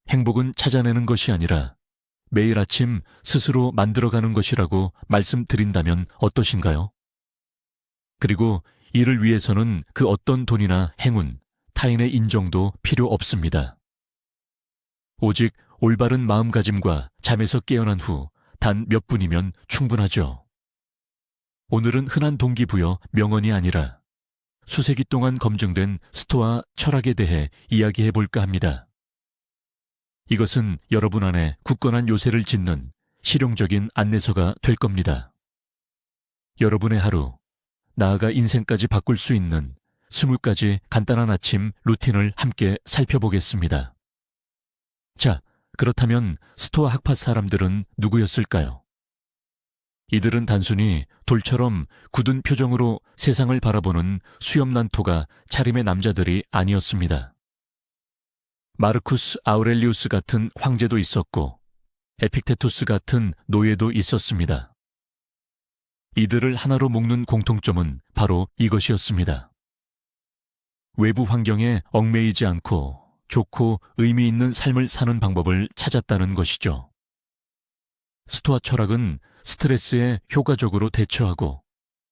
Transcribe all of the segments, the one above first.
행복은 찾아내는 것이 아니라 매일 아침 스스로 만들어가는 것이라고 말씀드린다면 어떠신가요? 그리고 이를 위해서는 그 어떤 돈이나 행운, 타인의 인정도 필요 없습니다. 오직 올바른 마음가짐과 잠에서 깨어난 후 단 몇 분이면 충분하죠. 오늘은 흔한 동기부여 명언이 아니라 수세기 동안 검증된 스토아 철학에 대해 이야기해 볼까 합니다. 이것은 여러분 안에 굳건한 요새를 짓는 실용적인 안내서가 될 겁니다. 여러분의 하루, 나아가 인생까지 바꿀 수 있는 20가지 간단한 아침 루틴을 함께 살펴보겠습니다. 자, 그렇다면 스토아 학파 사람들은 누구였을까요? 이들은 단순히 돌처럼 굳은 표정으로 세상을 바라보는 수염난토가 차림의 남자들이 아니었습니다. 마르쿠스 아우렐리우스 같은 황제도 있었고 에픽테투스 같은 노예도 있었습니다. 이들을 하나로 묶는 공통점은 바로 이것이었습니다. 외부 환경에 얽매이지 않고 좋고 의미 있는 삶을 사는 방법을 찾았다는 것이죠. 스토아 철학은 스트레스에 효과적으로 대처하고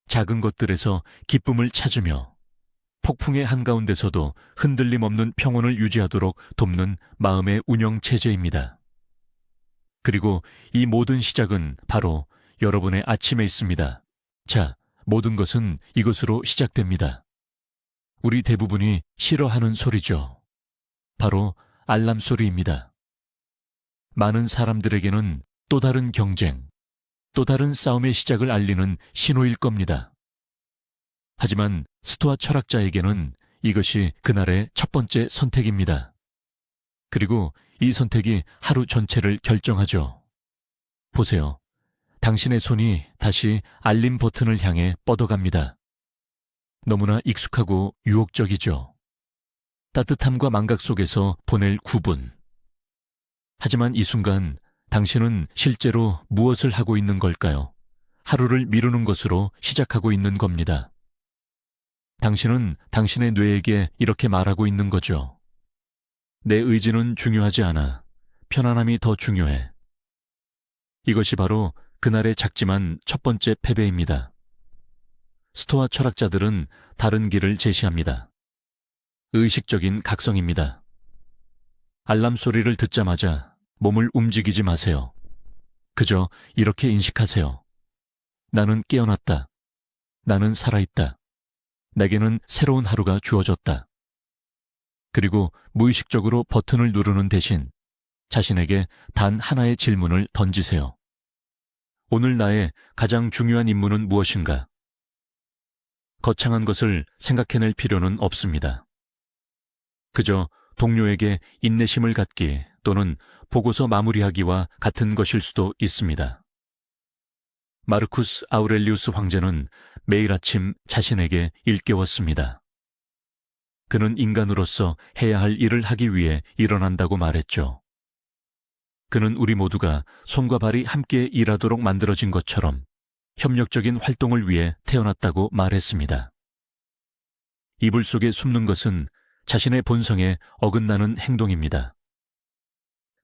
작은 것들에서 기쁨을 찾으며 폭풍의 한가운데서도 흔들림 없는 평온을 유지하도록 돕는 마음의 운영 체제입니다. 그리고 이 모든 시작은 바로 여러분의 아침에 있습니다. 자, 모든 것은 이것으로 시작됩니다. 우리 대부분이 싫어하는 소리죠. 바로 알람 소리입니다. 많은 사람들에게는 또 다른 경쟁, 또 다른 싸움의 시작을 알리는 신호일 겁니다. 하지만 스토아 철학자에게는 이것이 그날의 첫 번째 선택입니다. 그리고 이 선택이 하루 전체를 결정하죠. 보세요. 당신의 손이 다시 알림 버튼을 향해 뻗어갑니다. 너무나 익숙하고 유혹적이죠. 따뜻함과 망각 속에서 보낼 9분. 하지만 이 순간 당신은 실제로 무엇을 하고 있는 걸까요? 하루를 미루는 것으로 시작하고 있는 겁니다. 당신은 당신의 뇌에게 이렇게 말하고 있는 거죠. 내 의지는 중요하지 않아. 편안함이 더 중요해. 이것이 바로 그날의 작지만 첫 번째 패배입니다. 스토아 철학자들은 다른 길을 제시합니다. 의식적인 각성입니다. 알람 소리를 듣자마자 몸을 움직이지 마세요. 그저 이렇게 인식하세요. 나는 깨어났다. 나는 살아있다. 내게는 새로운 하루가 주어졌다. 그리고 무의식적으로 버튼을 누르는 대신 자신에게 단 하나의 질문을 던지세요. 오늘 나의 가장 중요한 임무는 무엇인가? 거창한 것을 생각해낼 필요는 없습니다. 그저 동료에게 인내심을 갖기 또는 보고서 마무리하기와 같은 것일 수도 있습니다. 마르쿠스 아우렐리우스 황제는 매일 아침 자신에게 일깨웠습니다. 그는 인간으로서 해야 할 일을 하기 위해 일어난다고 말했죠. 그는 우리 모두가 손과 발이 함께 일하도록 만들어진 것처럼 협력적인 활동을 위해 태어났다고 말했습니다. 이불 속에 숨는 것은 자신의 본성에 어긋나는 행동입니다.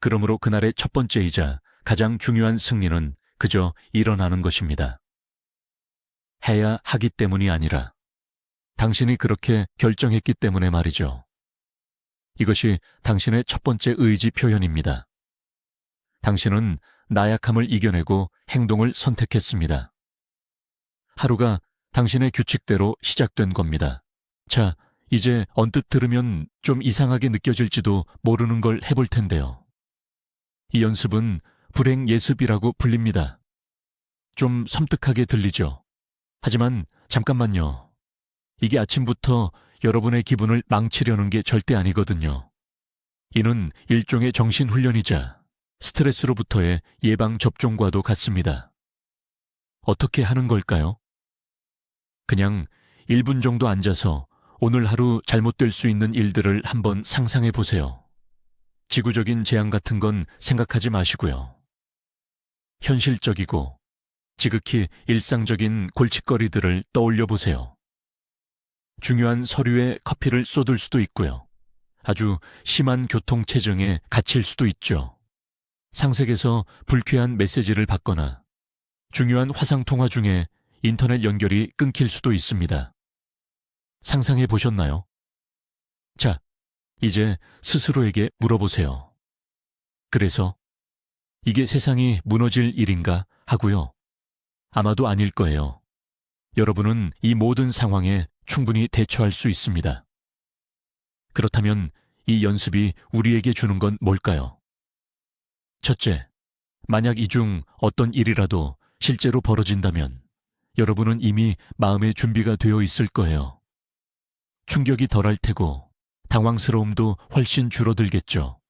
그러므로 그날의 첫 번째이자 가장 중요한 승리는 그저 일어나는 것입니다. 해야 하기 때문이 아니라 당신이 그렇게 결정했기 때문에 말이죠. 이것이 당신의 첫 번째 의지 표현입니다. 당신은 나약함을 이겨내고 행동을 선택했습니다. 하루가 당신의 규칙대로 시작된 겁니다. 자, 이제 언뜻 들으면 좀 이상하게 느껴질지도 모르는 걸 해볼 텐데요. 이 연습은 불행 예습이라고 불립니다. 좀 섬뜩하게 들리죠. 하지만 잠깐만요. 이게 아침부터 여러분의 기분을 망치려는 게 절대 아니거든요. 이는 일종의 정신훈련이자 스트레스로부터의 예방접종과도 같습니다. 어떻게 하는 걸까요? 그냥 1분 정도 앉아서 오늘 하루 잘못될 수 있는 일들을 한번 상상해 보세요. 지구적인 재앙 같은 건 생각하지 마시고요. 현실적이고 지극히 일상적인 골칫거리들을 떠올려 보세요. 중요한 서류에 커피를 쏟을 수도 있고요. 아주 심한 교통체증에 갇힐 수도 있죠. 상색에서 불쾌한 메시지를 받거나 중요한 화상통화 중에 인터넷 연결이 끊길 수도 있습니다. 상상해 보셨나요? 자, 이제 스스로에게 물어보세요. 그래서 이게 세상이 무너질 일인가 하고요. 아마도 아닐 거예요. 여러분은 이 모든 상황에 충분히 대처할 수 있습니다. 그렇다면 이 연습이 우리에게 주는 건 뭘까요? 첫째, 만약 이 중 어떤 일이라도 실제로 벌어진다면 여러분은 이미 마음의 준비가 되어 있을 거예요. 충격이 덜할 테고 당황스러움도 훨씬 줄어들겠죠.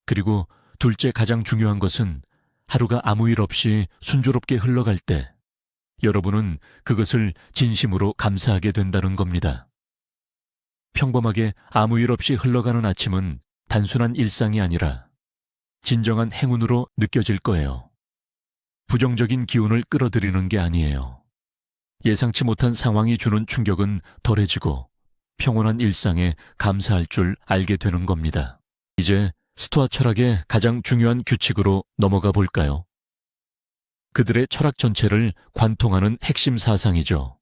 그리고 둘째, 가장 중요한 것은 하루가 아무 일 없이 순조롭게 흘러갈 때 여러분은 그것을 진심으로 감사하게 된다는 겁니다. 평범하게 아무 일 없이 흘러가는 아침은 단순한 일상이 아니라 진정한 행운으로 느껴질 거예요. 부정적인 기운을 끌어들이는 게 아니에요. 예상치 못한 상황이 주는 충격은 덜해지고 평온한 일상에 감사할 줄 알게 되는 겁니다. 이제 스토아 철학의 가장 중요한 규칙으로 넘어가 볼까요? 그들의 철학 전체를 관통하는 핵심 사상이죠.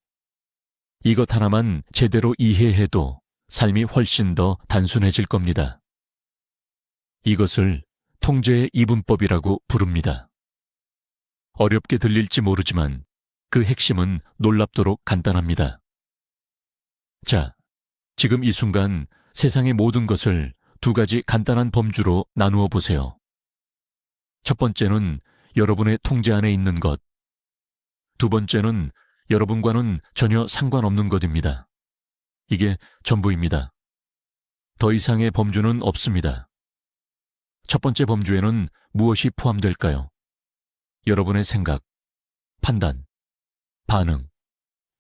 이것 하나만 제대로 이해해도 삶이 훨씬 더 단순해질 겁니다. 이것을 통제의 이분법이라고 부릅니다. 어렵게 들릴지 모르지만 그 핵심은 놀랍도록 간단합니다. 자, 지금 이 순간 세상의 모든 것을 두 가지 간단한 범주로 나누어 보세요. 첫 번째는 여러분의 통제 안에 있는 것. 두 번째는 여러분과는 전혀 상관없는 것입니다. 이게 전부입니다. 더 이상의 범주는 없습니다. 첫 번째 범주에는 무엇이 포함될까요? 여러분의 생각, 판단, 반응,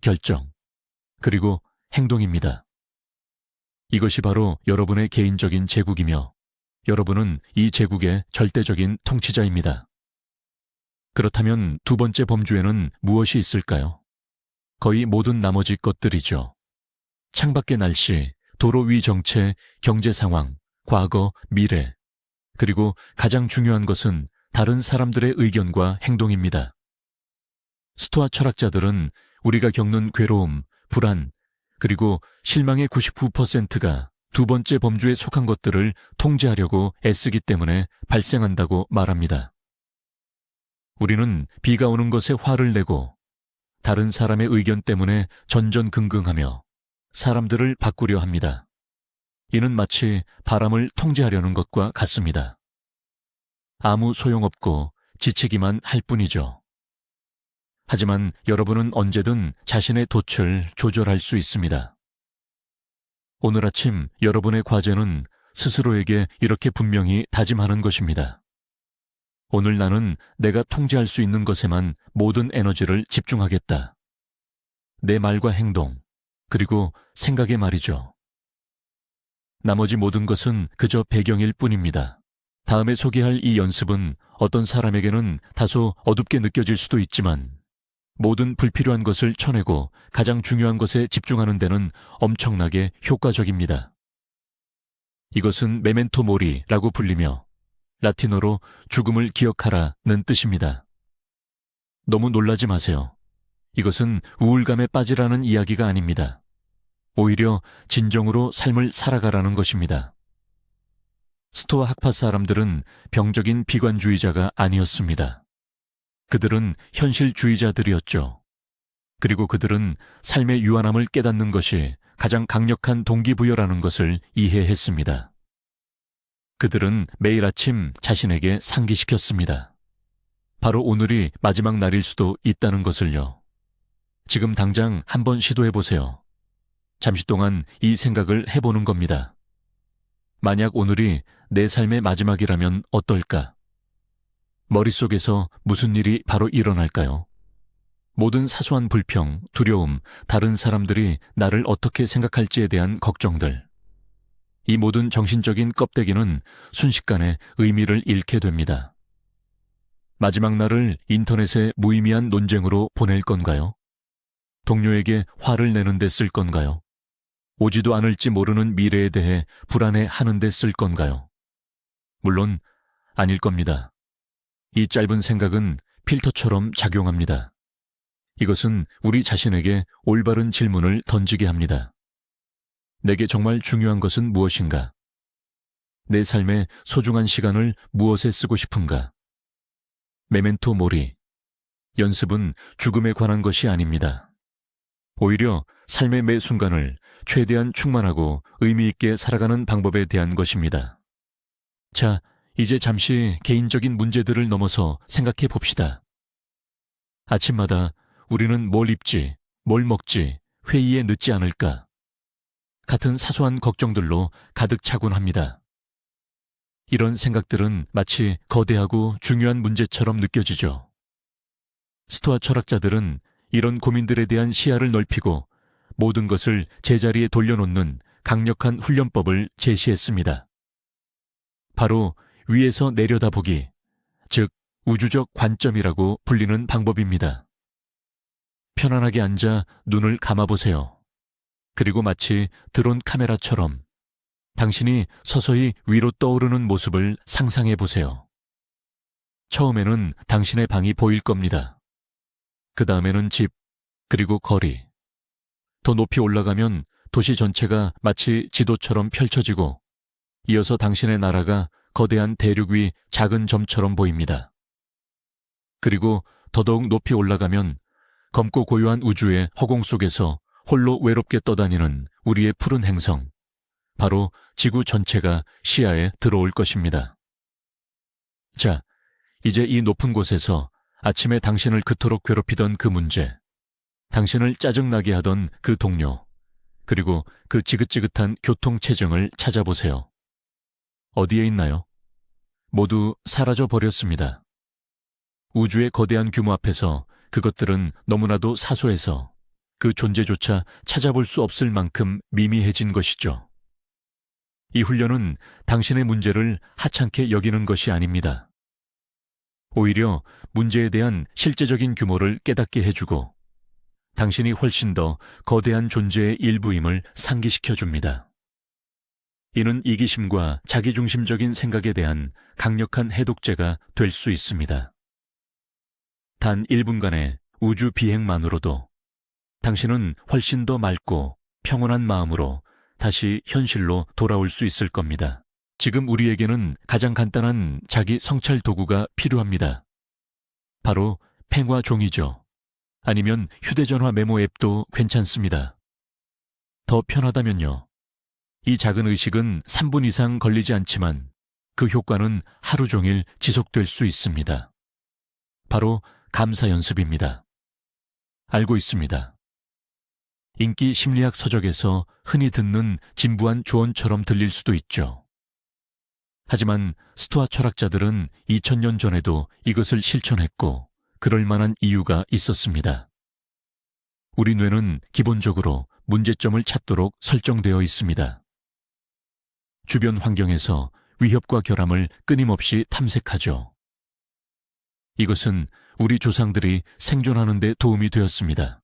결정, 그리고 행동입니다. 이것이 바로 여러분의 개인적인 제국이며 여러분은 이 제국의 절대적인 통치자입니다. 그렇다면 두 번째 범주에는 무엇이 있을까요? 거의 모든 나머지 것들이죠. 창밖의 날씨, 도로 위 정체, 경제 상황, 과거, 미래, 그리고 가장 중요한 것은 다른 사람들의 의견과 행동입니다. 스토아 철학자들은 우리가 겪는 괴로움, 불안, 그리고 실망의 99%가 두 번째 범주에 속한 것들을 통제하려고 애쓰기 때문에 발생한다고 말합니다. 우리는 비가 오는 것에 화를 내고 다른 사람의 의견 때문에 전전긍긍하며 사람들을 바꾸려 합니다. 이는 마치 바람을 통제하려는 것과 같습니다. 아무 소용없고 지치기만 할 뿐이죠. 하지만 여러분은 언제든 자신의 돛을 조절할 수 있습니다. 오늘 아침 여러분의 과제는 스스로에게 이렇게 분명히 다짐하는 것입니다. 오늘 나는 내가 통제할 수 있는 것에만 모든 에너지를 집중하겠다. 내 말과 행동, 그리고 생각에 말이죠. 나머지 모든 것은 그저 배경일 뿐입니다. 다음에 소개할 이 연습은 어떤 사람에게는 다소 어둡게 느껴질 수도 있지만 모든 불필요한 것을 쳐내고 가장 중요한 것에 집중하는 데는 엄청나게 효과적입니다. 이것은 메멘토 모리라고 불리며 라틴어로 죽음을 기억하라는 뜻입니다. 너무 놀라지 마세요. 이것은 우울감에 빠지라는 이야기가 아닙니다. 오히려 진정으로 삶을 살아가라는 것입니다. 스토아 학파 사람들은 병적인 비관주의자가 아니었습니다. 그들은 현실주의자들이었죠. 그리고 그들은 삶의 유한함을 깨닫는 것이 가장 강력한 동기부여라는 것을 이해했습니다. 그들은 매일 아침 자신에게 상기시켰습니다. 바로 오늘이 마지막 날일 수도 있다는 것을요. 지금 당장 한번 시도해보세요. 잠시 동안 이 생각을 해보는 겁니다. 만약 오늘이 내 삶의 마지막이라면 어떨까? 머릿속에서 무슨 일이 바로 일어날까요? 모든 사소한 불평, 두려움, 다른 사람들이 나를 어떻게 생각할지에 대한 걱정들. 이 모든 정신적인 껍데기는 순식간에 의미를 잃게 됩니다. 마지막 날을 인터넷에 무의미한 논쟁으로 보낼 건가요? 동료에게 화를 내는 데 쓸 건가요? 오지도 않을지 모르는 미래에 대해 불안해하는 데 쓸 건가요? 물론 아닐 겁니다. 이 짧은 생각은 필터처럼 작용합니다. 이것은 우리 자신에게 올바른 질문을 던지게 합니다. 내게 정말 중요한 것은 무엇인가? 내 삶의 소중한 시간을 무엇에 쓰고 싶은가? 메멘토 모리. 연습은 죽음에 관한 것이 아닙니다. 오히려 삶의 매 순간을 최대한 충만하고 의미 있게 살아가는 방법에 대한 것입니다. 자, 이제 잠시 개인적인 문제들을 넘어서 생각해 봅시다. 아침마다 우리는 뭘 입지, 뭘 먹지, 회의에 늦지 않을까? 같은 사소한 걱정들로 가득 차곤 합니다. 이런 생각들은 마치 거대하고 중요한 문제처럼 느껴지죠. 스토아 철학자들은 이런 고민들에 대한 시야를 넓히고 모든 것을 제자리에 돌려놓는 강력한 훈련법을 제시했습니다. 바로 위에서 내려다보기, 즉 우주적 관점이라고 불리는 방법입니다. 편안하게 앉아 눈을 감아보세요. 그리고 마치 드론 카메라처럼 당신이 서서히 위로 떠오르는 모습을 상상해보세요. 처음에는 당신의 방이 보일 겁니다. 그 다음에는 집, 그리고 거리. 더 높이 올라가면 도시 전체가 마치 지도처럼 펼쳐지고 이어서 당신의 나라가 거대한 대륙 위 작은 점처럼 보입니다. 그리고 더더욱 높이 올라가면 검고 고요한 우주의 허공 속에서 홀로 외롭게 떠다니는 우리의 푸른 행성, 바로 지구 전체가 시야에 들어올 것입니다. 자, 이제 이 높은 곳에서 아침에 당신을 그토록 괴롭히던 그 문제, 당신을 짜증나게 하던 그 동료, 그리고 그 지긋지긋한 교통체증을 찾아보세요. 어디에 있나요? 모두 사라져 버렸습니다. 우주의 거대한 규모 앞에서 그것들은 너무나도 사소해서 그 존재조차 찾아볼 수 없을 만큼 미미해진 것이죠. 이 훈련은 당신의 문제를 하찮게 여기는 것이 아닙니다. 오히려 문제에 대한 실제적인 규모를 깨닫게 해주고 당신이 훨씬 더 거대한 존재의 일부임을 상기시켜줍니다. 이는 이기심과 자기중심적인 생각에 대한 강력한 해독제가 될 수 있습니다. 단 1분간의 우주 비행만으로도 당신은 훨씬 더 맑고 평온한 마음으로 다시 현실로 돌아올 수 있을 겁니다. 지금 우리에게는 가장 간단한 자기 성찰 도구가 필요합니다. 바로 펜과 종이죠. 아니면 휴대전화 메모 앱도 괜찮습니다. 더 편하다면요. 이 작은 의식은 3분 이상 걸리지 않지만 그 효과는 하루 종일 지속될 수 있습니다. 바로 감사 연습입니다. 알고 있습니다. 인기 심리학 서적에서 흔히 듣는 진부한 조언처럼 들릴 수도 있죠. 하지만 스토아 철학자들은 2000년 전에도 이것을 실천했고 그럴 만한 이유가 있었습니다. 우리 뇌는 기본적으로 문제점을 찾도록 설정되어 있습니다. 주변 환경에서 위협과 결함을 끊임없이 탐색하죠. 이것은 우리 조상들이 생존하는 데 도움이 되었습니다.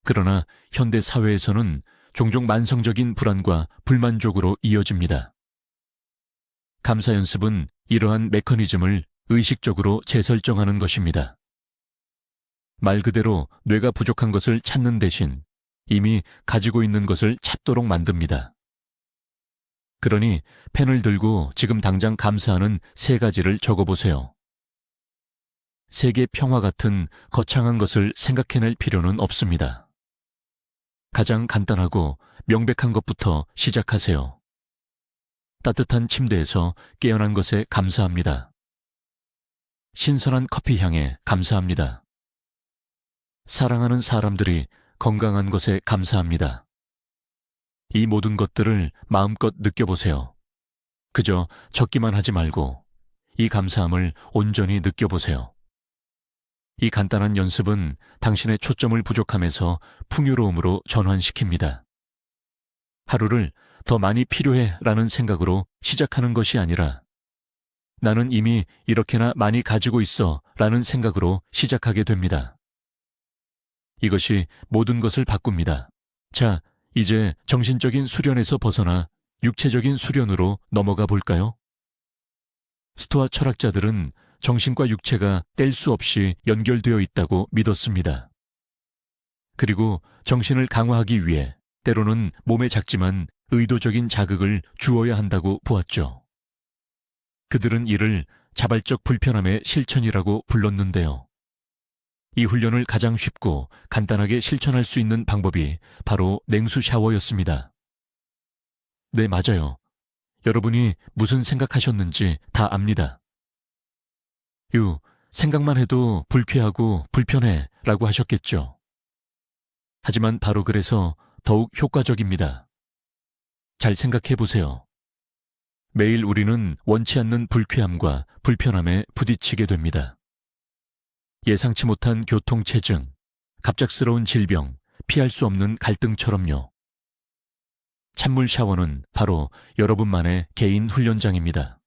그러나 현대 사회에서는 종종 만성적인 불안과 불만족으로 이어집니다. 감사 연습은 이러한 메커니즘을 의식적으로 재설정하는 것입니다. 말 그대로 뇌가 부족한 것을 찾는 대신 이미 가지고 있는 것을 찾도록 만듭니다. 그러니 펜을 들고 지금 당장 감사하는 3가지를 적어보세요. 세계 평화 같은 거창한 것을 생각해낼 필요는 없습니다. 가장 간단하고 명백한 것부터 시작하세요. 따뜻한 침대에서 깨어난 것에 감사합니다. 신선한 커피 향에 감사합니다. 사랑하는 사람들이 건강한 것에 감사합니다. 이 모든 것들을 마음껏 느껴보세요. 그저 적기만 하지 말고 이 감사함을 온전히 느껴보세요. 이 간단한 연습은 당신의 초점을 부족함에서 풍요로움으로 전환시킵니다. 하루를 더 많이 필요해 라는 생각으로 시작하는 것이 아니라 나는 이미 이렇게나 많이 가지고 있어 라는 생각으로 시작하게 됩니다. 이것이 모든 것을 바꿉니다. 자, 이제 정신적인 수련에서 벗어나 육체적인 수련으로 넘어가 볼까요? 스토아 철학자들은 정신과 육체가 뗄 수 없이 연결되어 있다고 믿었습니다. 그리고 정신을 강화하기 위해 때로는 몸에 작지만 의도적인 자극을 주어야 한다고 보았죠. 그들은 이를 자발적 불편함의 실천이라고 불렀는데요. 이 훈련을 가장 쉽고 간단하게 실천할 수 있는 방법이 바로 냉수 샤워였습니다. 네, 맞아요. 여러분이 무슨 생각하셨는지 다 압니다. 생각만 해도 불쾌하고 불편해 라고 하셨겠죠. 하지만 바로 그래서 더욱 효과적입니다. 잘 생각해 보세요. 매일 우리는 원치 않는 불쾌함과 불편함에 부딪히게 됩니다. 예상치 못한 교통체증, 갑작스러운 질병, 피할 수 없는 갈등처럼요. 찬물 샤워는 바로 여러분만의 개인 훈련장입니다.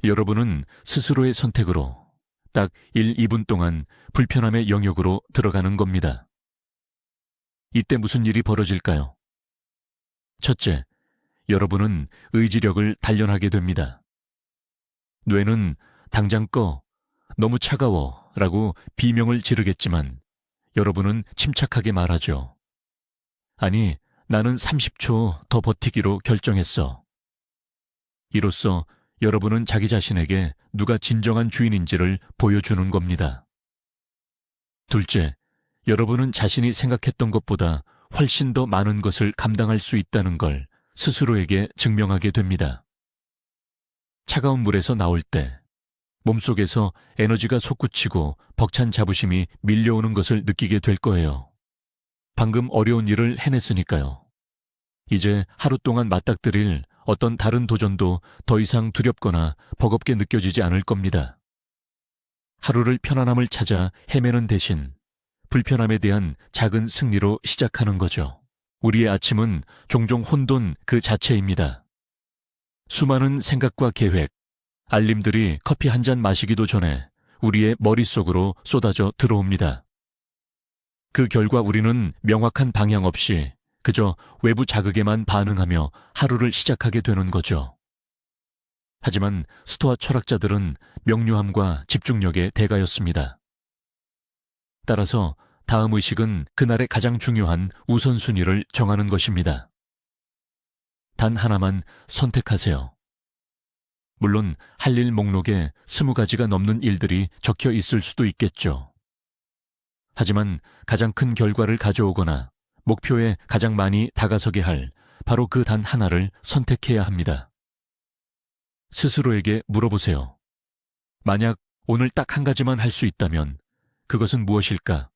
여러분은 스스로의 선택으로 딱 1, 2분 동안 불편함의 영역으로 들어가는 겁니다. 이때 무슨 일이 벌어질까요? 첫째, 여러분은 의지력을 단련하게 됩니다. 뇌는 당장 꺼, 너무 차가워 라고 비명을 지르겠지만 여러분은 침착하게 말하죠. 아니, 나는 30초 더 버티기로 결정했어. 이로써 여러분은 자기 자신에게 누가 진정한 주인인지를 보여주는 겁니다. 둘째, 여러분은 자신이 생각했던 것보다 훨씬 더 많은 것을 감당할 수 있다는 걸 스스로에게 증명하게 됩니다. 차가운 물에서 나올 때 몸속에서 에너지가 솟구치고 벅찬 자부심이 밀려오는 것을 느끼게 될 거예요. 방금 어려운 일을 해냈으니까요. 이제 하루 동안 맞닥뜨릴 어떤 다른 도전도 더 이상 두렵거나 버겁게 느껴지지 않을 겁니다. 하루를 편안함을 찾아 헤매는 대신 불편함에 대한 작은 승리로 시작하는 거죠. 우리의 아침은 종종 혼돈 그 자체입니다. 수많은 생각과 계획, 알림들이 커피 한 잔 마시기도 전에 우리의 머릿속으로 쏟아져 들어옵니다. 그 결과 우리는 명확한 방향 없이 그저 외부 자극에만 반응하며 하루를 시작하게 되는 거죠. 하지만 스토아 철학자들은 명료함과 집중력의 대가였습니다. 따라서 다음 의식은 그날의 가장 중요한 우선순위를 정하는 것입니다. 단 하나만 선택하세요. 물론 할 일 목록에 20가지가 넘는 일들이 적혀 있을 수도 있겠죠. 하지만 가장 큰 결과를 가져오거나 목표에 가장 많이 다가서게 할 바로 그 단 하나를 선택해야 합니다. 스스로에게 물어보세요. 만약 오늘 딱 한 가지만 할 수 있다면 그것은 무엇일까?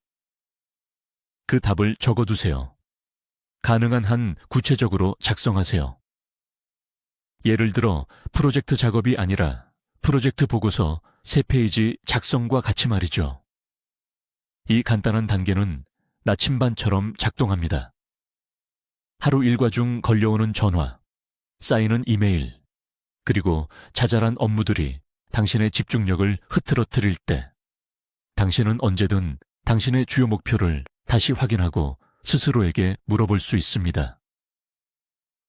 그 답을 적어두세요. 가능한 한 구체적으로 작성하세요. 예를 들어 프로젝트 작업이 아니라 프로젝트 보고서 3페이지 작성과 같이 말이죠. 이 간단한 단계는 나침반처럼 작동합니다. 하루 일과 중 걸려오는 전화, 쌓이는 이메일, 그리고 자잘한 업무들이 당신의 집중력을 흐트러뜨릴 때 당신은 언제든 당신의 주요 목표를 다시 확인하고 스스로에게 물어볼 수 있습니다.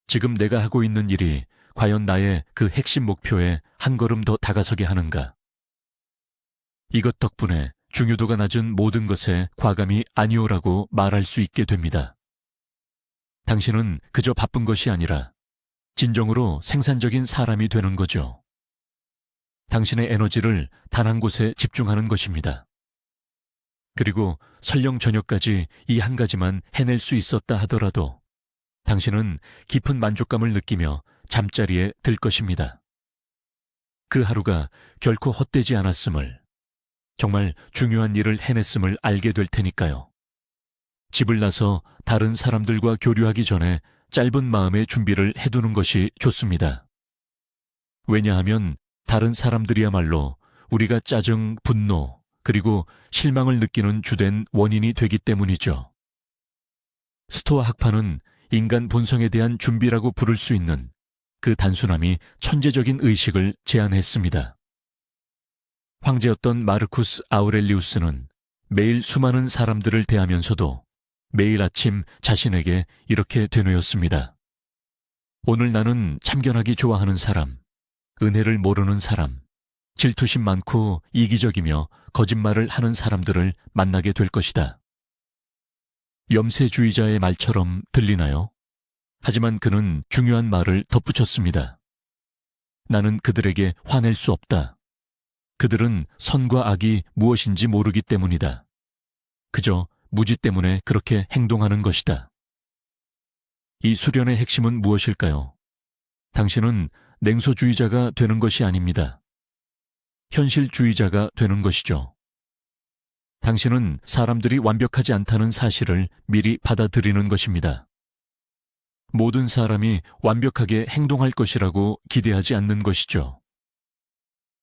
지금 내가 하고 있는 일이 과연 나의 그 핵심 목표에 한 걸음 더 다가서게 하는가? 이것 덕분에 중요도가 낮은 모든 것에 과감히 아니오라고 말할 수 있게 됩니다. 당신은 그저 바쁜 것이 아니라 진정으로 생산적인 사람이 되는 거죠. 당신의 에너지를 단 한 곳에 집중하는 것입니다. 그리고 설령 저녁까지 이 한 가지만 해낼 수 있었다 하더라도 당신은 깊은 만족감을 느끼며 잠자리에 들 것입니다. 그 하루가 결코 헛되지 않았음을, 정말 중요한 일을 해냈음을 알게 될 테니까요. 집을 나서 다른 사람들과 교류하기 전에 짧은 마음의 준비를 해두는 것이 좋습니다. 왜냐하면 다른 사람들이야말로 우리가 짜증, 분노, 그리고 실망을 느끼는 주된 원인이 되기 때문이죠. 스토아 학파는 인간 본성에 대한 준비라고 부를 수 있는 그 단순함이 천재적인 의식을 제안했습니다. 황제였던 마르쿠스 아우렐리우스는 매일 수많은 사람들을 대하면서도 매일 아침 자신에게 이렇게 되뇌었습니다. 오늘 나는 참견하기 좋아하는 사람, 은혜를 모르는 사람, 질투심 많고 이기적이며 거짓말을 하는 사람들을 만나게 될 것이다. 염세주의자의 말처럼 들리나요? 하지만 그는 중요한 말을 덧붙였습니다. 나는 그들에게 화낼 수 없다. 그들은 선과 악이 무엇인지 모르기 때문이다. 그저 무지 때문에 그렇게 행동하는 것이다. 이 수련의 핵심은 무엇일까요? 당신은 냉소주의자가 되는 것이 아닙니다. 현실주의자가 되는 것이죠. 당신은 사람들이 완벽하지 않다는 사실을 미리 받아들이는 것입니다. 모든 사람이 완벽하게 행동할 것이라고 기대하지 않는 것이죠.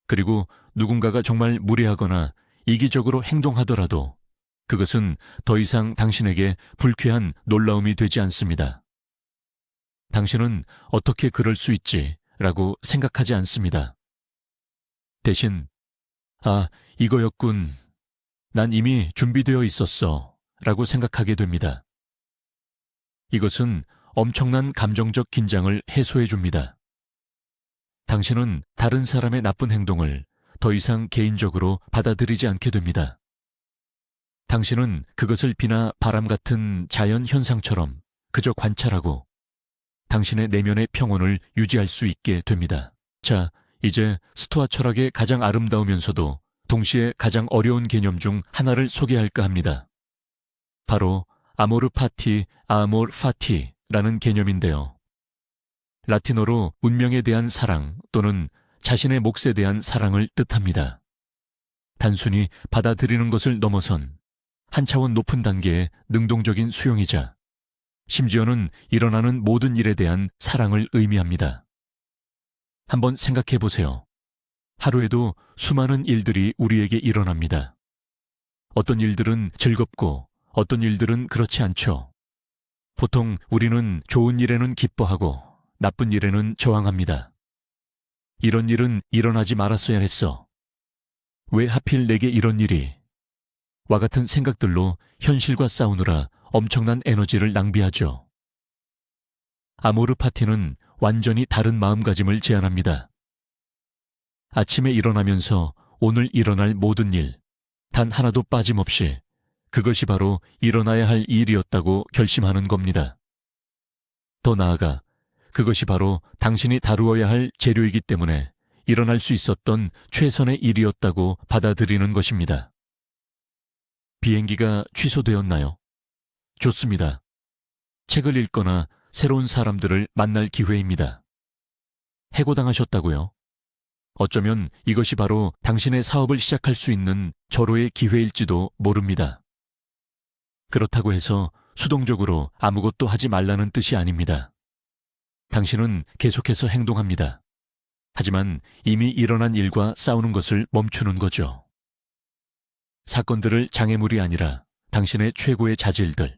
그리고 누군가가 정말 무례하거나 이기적으로 행동하더라도 그것은 더 이상 당신에게 불쾌한 놀라움이 되지 않습니다. 당신은 어떻게 그럴 수 있지? 라고 생각하지 않습니다. 대신, 아, 이거였군. 난 이미 준비되어 있었어. 라고 생각하게 됩니다. 이것은 엄청난 감정적 긴장을 해소해 줍니다. 당신은 다른 사람의 나쁜 행동을 더 이상 개인적으로 받아들이지 않게 됩니다. 당신은 그것을 비나 바람 같은 자연 현상처럼 그저 관찰하고 당신의 내면의 평온을 유지할 수 있게 됩니다. 자, 이제 스토아 철학의 가장 아름다우면서도 동시에 가장 어려운 개념 중 하나를 소개할까 합니다. 바로 아모르 파티, 아모르 파티라는 개념인데요. 라틴어로 운명에 대한 사랑 또는 자신의 몫에 대한 사랑을 뜻합니다. 단순히 받아들이는 것을 넘어선 한 차원 높은 단계의 능동적인 수용이자 심지어는 일어나는 모든 일에 대한 사랑을 의미합니다. 한번 생각해 보세요. 하루에도 수많은 일들이 우리에게 일어납니다. 어떤 일들은 즐겁고 어떤 일들은 그렇지 않죠. 보통 우리는 좋은 일에는 기뻐하고 나쁜 일에는 저항합니다. 이런 일은 일어나지 말았어야 했어. 왜 하필 내게 이런 일이? 와 같은 생각들로 현실과 싸우느라 엄청난 에너지를 낭비하죠. 아모르 파티는 완전히 다른 마음가짐을 제안합니다. 아침에 일어나면서 오늘 일어날 모든 일, 단 하나도 빠짐없이 그것이 바로 일어나야 할 일이었다고 결심하는 겁니다. 더 나아가 그것이 바로 당신이 다루어야 할 재료이기 때문에 일어날 수 있었던 최선의 일이었다고 받아들이는 것입니다. 비행기가 취소되었나요? 좋습니다. 책을 읽거나 새로운 사람들을 만날 기회입니다. 해고당하셨다고요? 어쩌면 이것이 바로 당신의 사업을 시작할 수 있는 절호의 기회일지도 모릅니다. 그렇다고 해서 수동적으로 아무것도 하지 말라는 뜻이 아닙니다. 당신은 계속해서 행동합니다. 하지만 이미 일어난 일과 싸우는 것을 멈추는 거죠. 사건들을 장애물이 아니라 당신의 최고의 자질들,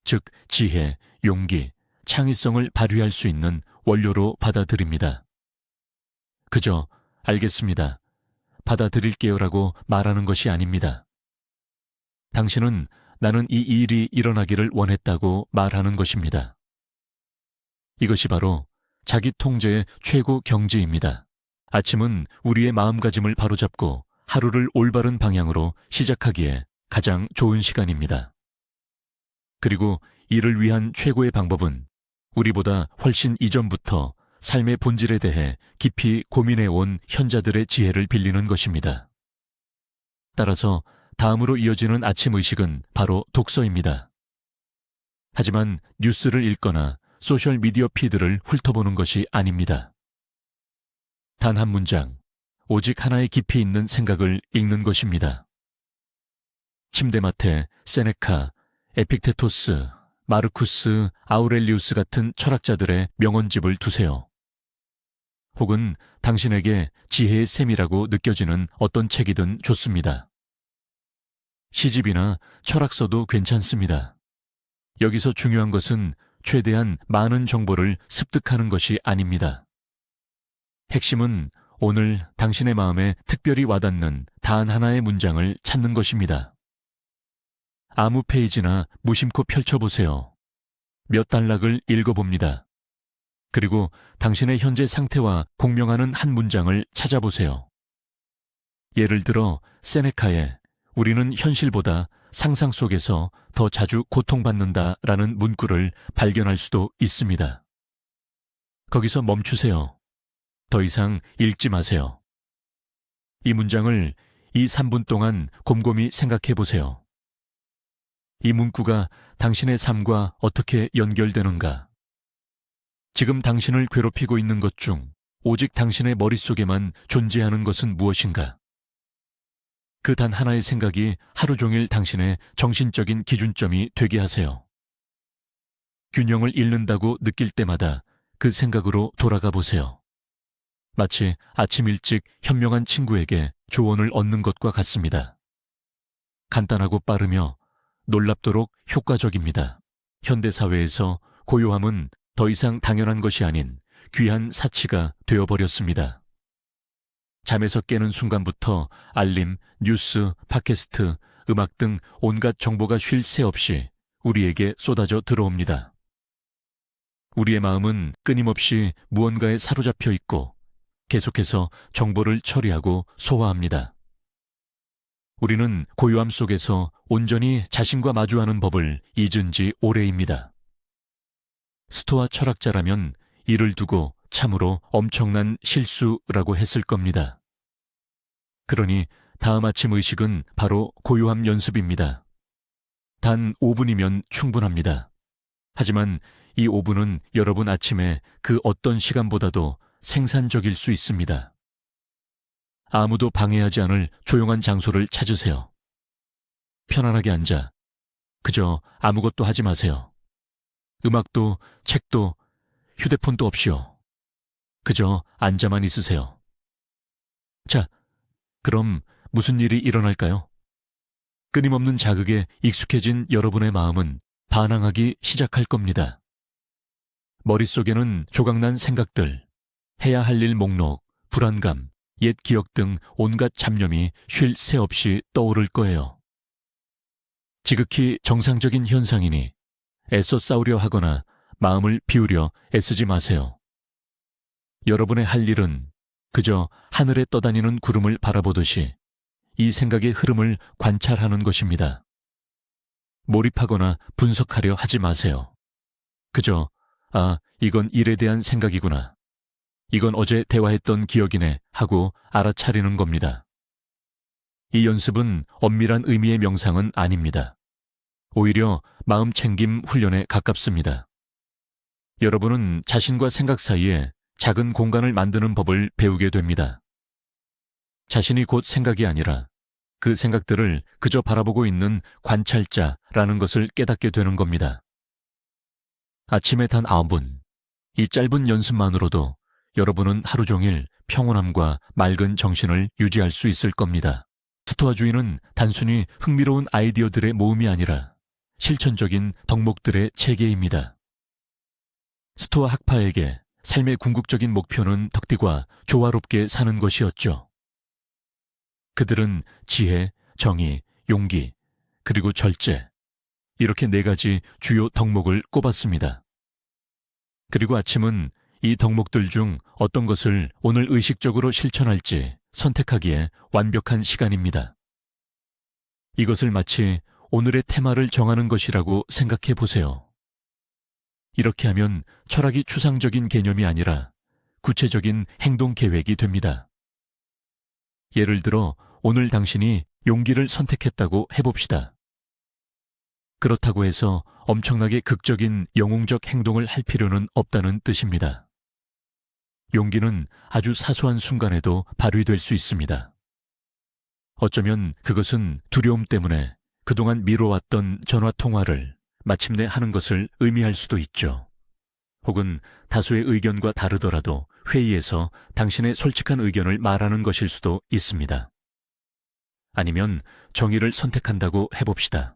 즉 지혜, 용기, 창의성을 발휘할 수 있는 원료로 받아들입니다. 그저 알겠습니다. 받아들일게요라고 말하는 것이 아닙니다. 당신은 나는 이 일이 일어나기를 원했다고 말하는 것입니다. 이것이 바로 자기 통제의 최고 경지입니다. 아침은 우리의 마음가짐을 바로잡고 하루를 올바른 방향으로 시작하기에 가장 좋은 시간입니다. 그리고 이를 위한 최고의 방법은 우리보다 훨씬 이전부터 삶의 본질에 대해 깊이 고민해온 현자들의 지혜를 빌리는 것입니다. 따라서 다음으로 이어지는 아침 의식은 바로 독서입니다. 하지만 뉴스를 읽거나 소셜미디어 피드를 훑어보는 것이 아닙니다. 단 한 문장, 오직 하나의 깊이 있는 생각을 읽는 것입니다. 침대맡에 세네카, 에픽테토스, 마르쿠스, 아우렐리우스 같은 철학자들의 명언집을 두세요. 혹은 당신에게 지혜의 샘이라고 느껴지는 어떤 책이든 좋습니다. 시집이나 철학서도 괜찮습니다. 여기서 중요한 것은 최대한 많은 정보를 습득하는 것이 아닙니다. 핵심은 오늘 당신의 마음에 특별히 와닿는 단 하나의 문장을 찾는 것입니다. 아무 페이지나 무심코 펼쳐보세요. 몇 단락을 읽어봅니다. 그리고 당신의 현재 상태와 공명하는 한 문장을 찾아보세요. 예를 들어 세네카의 우리는 현실보다 상상 속에서 더 자주 고통받는다라는 문구를 발견할 수도 있습니다. 거기서 멈추세요. 더 이상 읽지 마세요. 이 문장을 2-3분 동안 곰곰이 생각해 보세요. 이 문구가 당신의 삶과 어떻게 연결되는가? 지금 당신을 괴롭히고 있는 것 중 오직 당신의 머릿속에만 존재하는 것은 무엇인가? 그 단 하나의 생각이 하루 종일 당신의 정신적인 기준점이 되게 하세요. 균형을 잃는다고 느낄 때마다 그 생각으로 돌아가 보세요. 마치 아침 일찍 현명한 친구에게 조언을 얻는 것과 같습니다. 간단하고 빠르며 놀랍도록 효과적입니다. 현대사회에서 고요함은 더 이상 당연한 것이 아닌 귀한 사치가 되어버렸습니다. 잠에서 깨는 순간부터 알림, 뉴스, 팟캐스트, 음악 등 온갖 정보가 쉴 새 없이 우리에게 쏟아져 들어옵니다. 우리의 마음은 끊임없이 무언가에 사로잡혀 있고 계속해서 정보를 처리하고 소화합니다. 우리는 고요함 속에서 온전히 자신과 마주하는 법을 잊은 지 오래입니다. 스토아 철학자라면 이를 두고 참으로 엄청난 실수라고 했을 겁니다. 그러니 다음 아침 의식은 바로 고요함 연습입니다. 단 5분이면 충분합니다. 하지만 이 5분은 여러분 아침에 그 어떤 시간보다도 생산적일 수 있습니다. 아무도 방해하지 않을 조용한 장소를 찾으세요. 편안하게 앉아 그저 아무것도 하지 마세요. 음악도 책도 휴대폰도 없이요. 그저 앉아만 있으세요. 자, 그럼 무슨 일이 일어날까요? 끊임없는 자극에 익숙해진 여러분의 마음은 반항하기 시작할 겁니다. 머릿속에는 조각난 생각들, 해야 할 일 목록, 불안감, 옛 기억 등 온갖 잡념이 쉴 새 없이 떠오를 거예요. 지극히 정상적인 현상이니 애써 싸우려 하거나 마음을 비우려 애쓰지 마세요. 여러분의 할 일은 그저 하늘에 떠다니는 구름을 바라보듯이 이 생각의 흐름을 관찰하는 것입니다. 몰입하거나 분석하려 하지 마세요. 그저 이건 일에 대한 생각이구나. 이건 어제 대화했던 기억이네 하고 알아차리는 겁니다. 이 연습은 엄밀한 의미의 명상은 아닙니다. 오히려 마음챙김 훈련에 가깝습니다. 여러분은 자신과 생각 사이에 작은 공간을 만드는 법을 배우게 됩니다. 자신이 곧 생각이 아니라 그 생각들을 그저 바라보고 있는 관찰자라는 것을 깨닫게 되는 겁니다. 아침에 단 9분, 이 짧은 연습만으로도 여러분은 하루 종일 평온함과 맑은 정신을 유지할 수 있을 겁니다. 스토아주의는 단순히 흥미로운 아이디어들의 모음이 아니라 실천적인 덕목들의 체계입니다. 스토아 학파에게 삶의 궁극적인 목표는 덕디과 조화롭게 사는 것이었죠. 그들은 지혜, 정의, 용기, 그리고 절제, 이렇게 4가지 주요 덕목을 꼽았습니다. 그리고 아침은 이 덕목들 중 어떤 것을 오늘 의식적으로 실천할지 선택하기에 완벽한 시간입니다. 이것을 마치 오늘의 테마를 정하는 것이라고 생각해 보세요. 이렇게 하면 철학이 추상적인 개념이 아니라 구체적인 행동 계획이 됩니다. 예를 들어 오늘 당신이 용기를 선택했다고 해봅시다. 그렇다고 해서 엄청나게 극적인 영웅적 행동을 할 필요는 없다는 뜻입니다. 용기는 아주 사소한 순간에도 발휘될 수 있습니다. 어쩌면 그것은 두려움 때문에 그동안 미뤄왔던 전화통화를 마침내 하는 것을 의미할 수도 있죠. 혹은 다수의 의견과 다르더라도 회의에서 당신의 솔직한 의견을 말하는 것일 수도 있습니다. 아니면 정의를 선택한다고 해봅시다.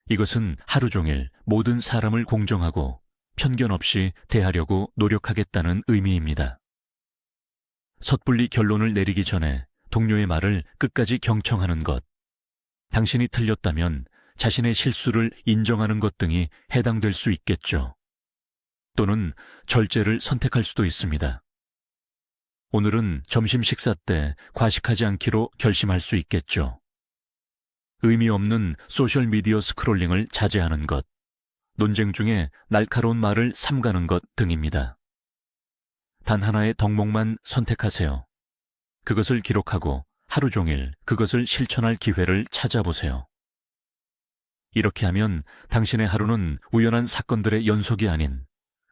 이것은 하루 종일 모든 사람을 공정하고 편견 없이 대하려고 노력하겠다는 의미입니다. 섣불리 결론을 내리기 전에 동료의 말을 끝까지 경청하는 것. 당신이 틀렸다면 자신의 실수를 인정하는 것 등이 해당될 수 있겠죠. 또는 절제를 선택할 수도 있습니다. 오늘은 점심 식사 때 과식하지 않기로 결심할 수 있겠죠. 의미 없는 소셜미디어 스크롤링을 자제하는 것, 논쟁 중에 날카로운 말을 삼가는 것 등입니다. 단 하나의 덕목만 선택하세요. 그것을 기록하고 하루 종일 그것을 실천할 기회를 찾아보세요. 이렇게 하면 당신의 하루는 우연한 사건들의 연속이 아닌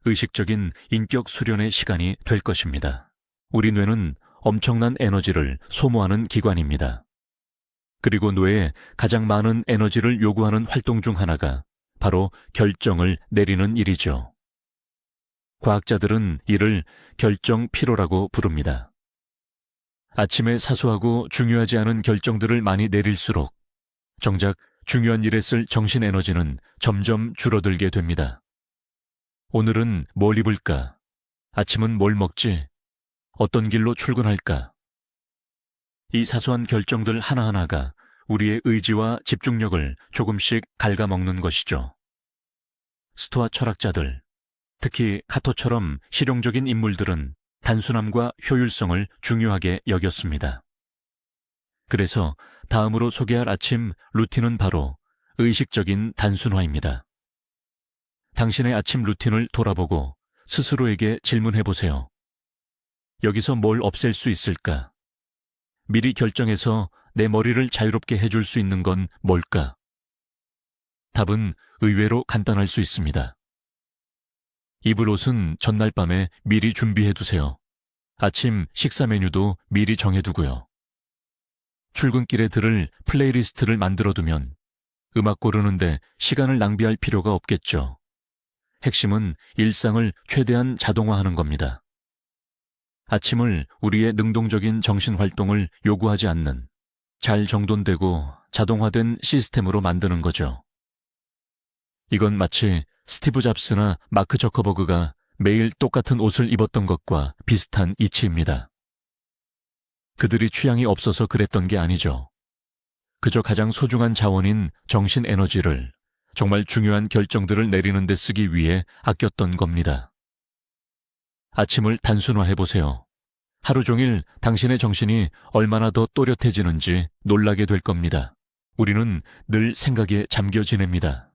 의식적인 인격 수련의 시간이 될 것입니다. 우리 뇌는 엄청난 에너지를 소모하는 기관입니다. 그리고 뇌에 가장 많은 에너지를 요구하는 활동 중 하나가 바로 결정을 내리는 일이죠. 과학자들은 이를 결정 피로라고 부릅니다. 아침에 사소하고 중요하지 않은 결정들을 많이 내릴수록 정작 중요한 일에 쓸 정신 에너지는 점점 줄어들게 됩니다. 오늘은 뭘 입을까? 아침은 뭘 먹지? 어떤 길로 출근할까? 이 사소한 결정들 하나하나가 우리의 의지와 집중력을 조금씩 갉아먹는 것이죠. 스토아 철학자들, 특히 카토처럼 실용적인 인물들은 단순함과 효율성을 중요하게 여겼습니다. 그래서 다음으로 소개할 아침 루틴은 바로 의식적인 단순화입니다. 당신의 아침 루틴을 돌아보고 스스로에게 질문해보세요. 여기서 뭘 없앨 수 있을까? 미리 결정해서 내 머리를 자유롭게 해줄 수 있는 건 뭘까? 답은 의외로 간단할 수 있습니다. 입을 옷은 전날 밤에 미리 준비해두세요. 아침 식사 메뉴도 미리 정해두고요. 출근길에 들을 플레이리스트를 만들어두면 음악 고르는데 시간을 낭비할 필요가 없겠죠. 핵심은 일상을 최대한 자동화하는 겁니다. 아침을 우리의 능동적인 정신활동을 요구하지 않는 잘 정돈되고 자동화된 시스템으로 만드는 거죠. 이건 마치 스티브 잡스나 마크 저커버그가 매일 똑같은 옷을 입었던 것과 비슷한 이치입니다. 그들이 취향이 없어서 그랬던 게 아니죠. 그저 가장 소중한 자원인 정신 에너지를 정말 중요한 결정들을 내리는 데 쓰기 위해 아꼈던 겁니다. 아침을 단순화해보세요. 하루 종일 당신의 정신이 얼마나 더 또렷해지는지 놀라게 될 겁니다. 우리는 늘 생각에 잠겨 지냅니다.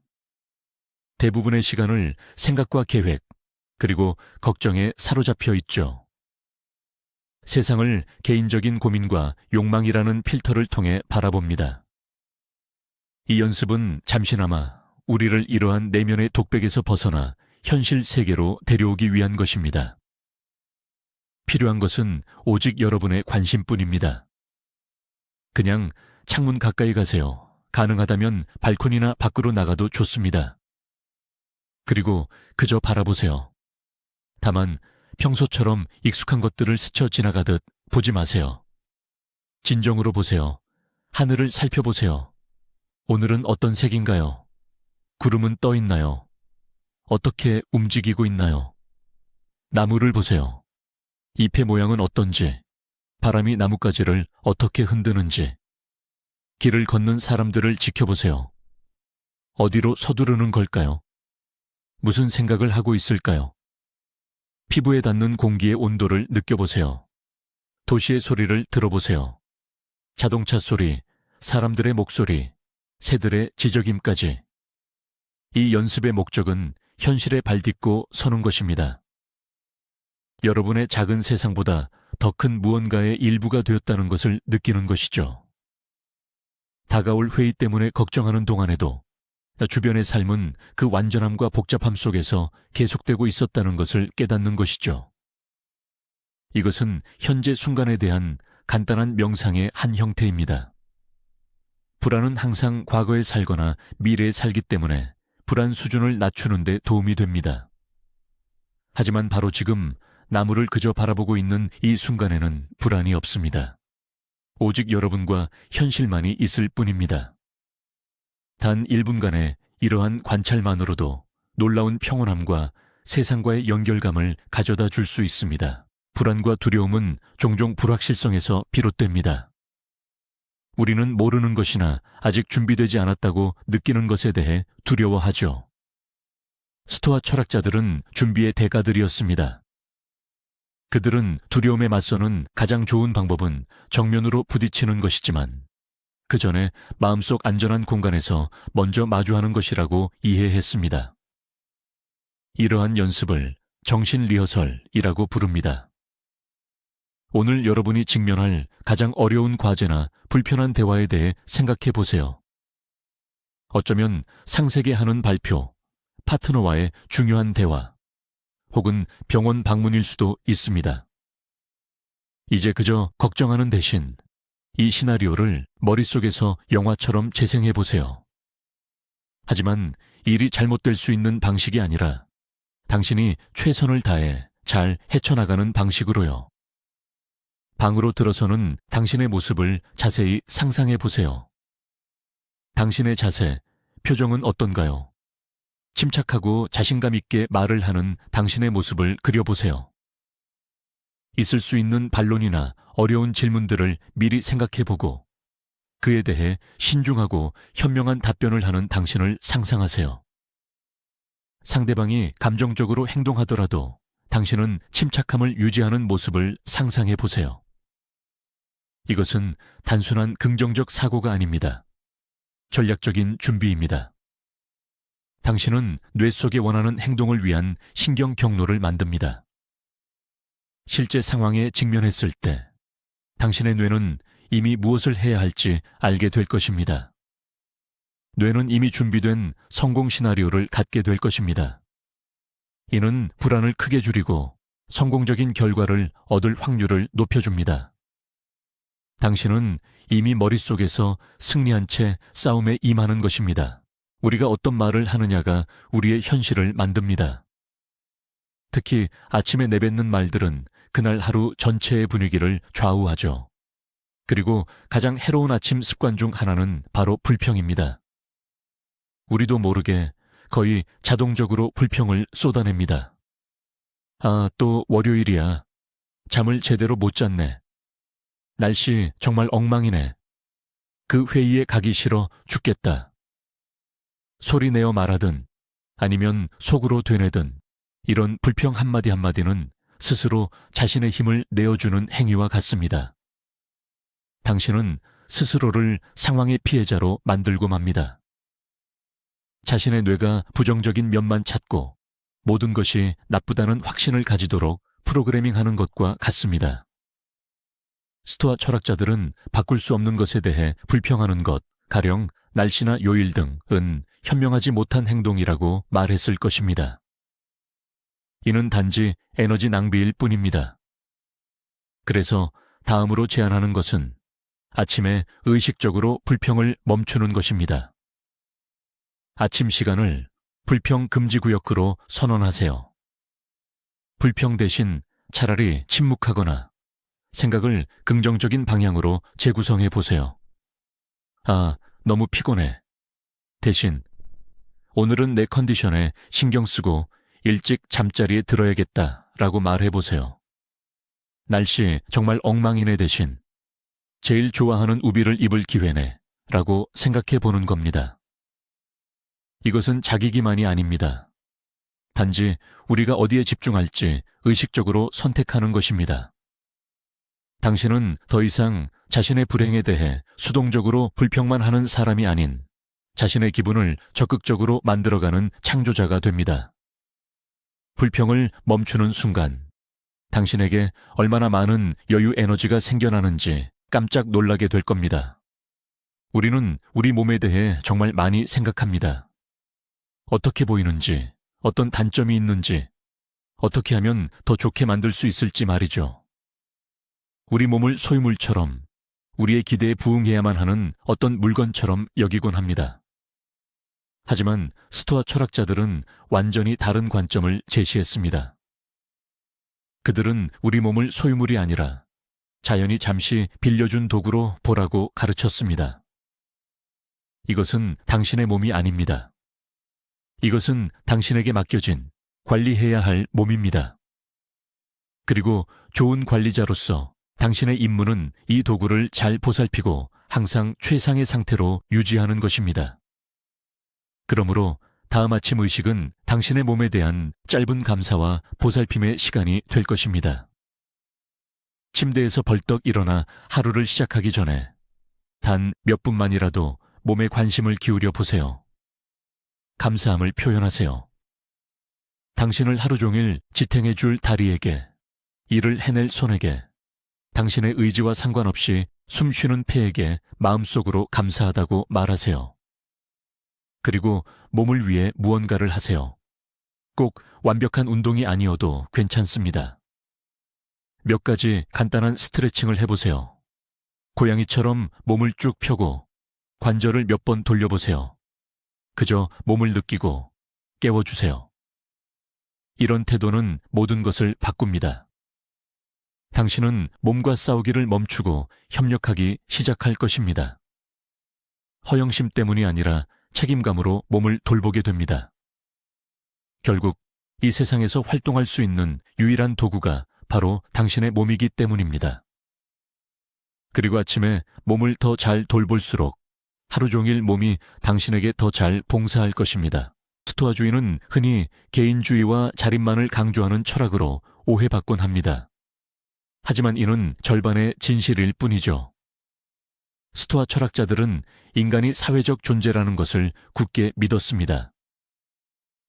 대부분의 시간을 생각과 계획, 그리고 걱정에 사로잡혀 있죠. 세상을 개인적인 고민과 욕망이라는 필터를 통해 바라봅니다. 이 연습은 잠시나마 우리를 이러한 내면의 독백에서 벗어나 현실 세계로 데려오기 위한 것입니다. 필요한 것은 오직 여러분의 관심뿐입니다. 그냥 창문 가까이 가세요. 가능하다면 발코니나 밖으로 나가도 좋습니다. 그리고 그저 바라보세요. 다만 평소처럼 익숙한 것들을 스쳐 지나가듯 보지 마세요. 진정으로 보세요. 하늘을 살펴보세요. 오늘은 어떤 색인가요? 구름은 떠 있나요? 어떻게 움직이고 있나요? 나무를 보세요. 잎의 모양은 어떤지, 바람이 나뭇가지를 어떻게 흔드는지, 길을 걷는 사람들을 지켜보세요. 어디로 서두르는 걸까요? 무슨 생각을 하고 있을까요? 피부에 닿는 공기의 온도를 느껴보세요. 도시의 소리를 들어보세요. 자동차 소리, 사람들의 목소리, 새들의 지저귐까지. 이 연습의 목적은 현실에 발딛고 서는 것입니다. 여러분의 작은 세상보다 더 큰 무언가의 일부가 되었다는 것을 느끼는 것이죠. 다가올 회의 때문에 걱정하는 동안에도 주변의 삶은 그 완전함과 복잡함 속에서 계속되고 있었다는 것을 깨닫는 것이죠. 이것은 현재 순간에 대한 간단한 명상의 한 형태입니다. 불안은 항상 과거에 살거나 미래에 살기 때문에 불안 수준을 낮추는 데 도움이 됩니다. 하지만 바로 지금 나무를 그저 바라보고 있는 이 순간에는 불안이 없습니다. 오직 여러분과 현실만이 있을 뿐입니다. 단 1분간의 이러한 관찰만으로도 놀라운 평온함과 세상과의 연결감을 가져다 줄 수 있습니다. 불안과 두려움은 종종 불확실성에서 비롯됩니다. 우리는 모르는 것이나 아직 준비되지 않았다고 느끼는 것에 대해 두려워하죠. 스토아 철학자들은 준비의 대가들이었습니다. 그들은 두려움에 맞서는 가장 좋은 방법은 정면으로 부딪히는 것이지만 그 전에 마음속 안전한 공간에서 먼저 마주하는 것이라고 이해했습니다. 이러한 연습을 정신 리허설이라고 부릅니다. 오늘 여러분이 직면할 가장 어려운 과제나 불편한 대화에 대해 생각해 보세요. 어쩌면 상세계하는 발표, 파트너와의 중요한 대화, 혹은 병원 방문일 수도 있습니다. 이제 그저 걱정하는 대신 이 시나리오를 머릿속에서 영화처럼 재생해 보세요. 하지만 일이 잘못될 수 있는 방식이 아니라 당신이 최선을 다해 잘 헤쳐나가는 방식으로요. 방으로 들어서는 당신의 모습을 자세히 상상해 보세요. 당신의 자세, 표정은 어떤가요? 침착하고 자신감 있게 말을 하는 당신의 모습을 그려보세요. 있을 수 있는 반론이나 어려운 질문들을 미리 생각해 보고 그에 대해 신중하고 현명한 답변을 하는 당신을 상상하세요. 상대방이 감정적으로 행동하더라도 당신은 침착함을 유지하는 모습을 상상해 보세요. 이것은 단순한 긍정적 사고가 아닙니다. 전략적인 준비입니다. 당신은 뇌 속에 원하는 행동을 위한 신경 경로를 만듭니다. 실제 상황에 직면했을 때 당신의 뇌는 이미 무엇을 해야 할지 알게 될 것입니다. 뇌는 이미 준비된 성공 시나리오를 갖게 될 것입니다. 이는 불안을 크게 줄이고 성공적인 결과를 얻을 확률을 높여줍니다. 당신은 이미 머릿속에서 승리한 채 싸움에 임하는 것입니다. 우리가 어떤 말을 하느냐가 우리의 현실을 만듭니다. 특히 아침에 내뱉는 말들은 그날 하루 전체의 분위기를 좌우하죠. 그리고 가장 해로운 아침 습관 중 하나는 바로 불평입니다. 우리도 모르게 거의 자동적으로 불평을 쏟아냅니다. 아, 또 월요일이야. 잠을 제대로 못 잤네. 날씨 정말 엉망이네. 그 회의에 가기 싫어 죽겠다. 소리 내어 말하든 아니면 속으로 되뇌든 이런 불평 한마디 한마디는 스스로 자신의 힘을 내어주는 행위와 같습니다. 당신은 스스로를 상황의 피해자로 만들고 맙니다. 자신의 뇌가 부정적인 면만 찾고 모든 것이 나쁘다는 확신을 가지도록 프로그래밍하는 것과 같습니다. 스토아 철학자들은 바꿀 수 없는 것에 대해 불평하는 것, 가령 날씨나 요일 등은 현명하지 못한 행동이라고 말했을 것입니다. 이는 단지 에너지 낭비일 뿐입니다. 그래서 다음으로 제안하는 것은 아침에 의식적으로 불평을 멈추는 것입니다. 아침 시간을 불평 금지 구역으로 선언하세요. 불평 대신 차라리 침묵하거나 생각을 긍정적인 방향으로 재구성해 보세요. 아, 너무 피곤해. 대신 오늘은 내 컨디션에 신경 쓰고 일찍 잠자리에 들어야겠다 라고 말해 보세요. 날씨 정말 엉망이네 대신 제일 좋아하는 우비를 입을 기회네 라고 생각해 보는 겁니다. 이것은 자기기만이 아닙니다. 단지 우리가 어디에 집중할지 의식적으로 선택하는 것입니다. 당신은 더 이상 자신의 불행에 대해 수동적으로 불평만 하는 사람이 아닌 자신의 기분을 적극적으로 만들어가는 창조자가 됩니다. 불평을 멈추는 순간 당신에게 얼마나 많은 여유 에너지가 생겨나는지 깜짝 놀라게 될 겁니다. 우리는 우리 몸에 대해 정말 많이 생각합니다. 어떻게 보이는지, 어떤 단점이 있는지, 어떻게 하면 더 좋게 만들 수 있을지 말이죠. 우리 몸을 소유물처럼 우리의 기대에 부응해야만 하는 어떤 물건처럼 여기곤 합니다. 하지만 스토아 철학자들은 완전히 다른 관점을 제시했습니다. 그들은 우리 몸을 소유물이 아니라 자연이 잠시 빌려준 도구로 보라고 가르쳤습니다. 이것은 당신의 몸이 아닙니다. 이것은 당신에게 맡겨진 관리해야 할 몸입니다. 그리고 좋은 관리자로서 당신의 임무는 이 도구를 잘 보살피고 항상 최상의 상태로 유지하는 것입니다. 그러므로 다음 아침 의식은 당신의 몸에 대한 짧은 감사와 보살핌의 시간이 될 것입니다. 침대에서 벌떡 일어나 하루를 시작하기 전에 단 몇 분만이라도 몸에 관심을 기울여 보세요. 감사함을 표현하세요. 당신을 하루 종일 지탱해 줄 다리에게, 일을 해낼 손에게, 당신의 의지와 상관없이 숨쉬는 폐에게 마음속으로 감사하다고 말하세요. 그리고 몸을 위해 무언가를 하세요. 꼭 완벽한 운동이 아니어도 괜찮습니다. 몇 가지 간단한 스트레칭을 해보세요. 고양이처럼 몸을 쭉 펴고 관절을 몇 번 돌려보세요. 그저 몸을 느끼고 깨워주세요. 이런 태도는 모든 것을 바꿉니다. 당신은 몸과 싸우기를 멈추고 협력하기 시작할 것입니다. 허영심 때문이 아니라 책임감으로 몸을 돌보게 됩니다. 결국 이 세상에서 활동할 수 있는 유일한 도구가 바로 당신의 몸이기 때문입니다. 그리고 아침에 몸을 더 잘 돌볼수록 하루 종일 몸이 당신에게 더 잘 봉사할 것입니다. 스토아주의는 흔히 개인주의와 자립만을 강조하는 철학으로 오해받곤 합니다. 하지만 이는 절반의 진실일 뿐이죠. 스토아 철학자들은 인간이 사회적 존재라는 것을 굳게 믿었습니다.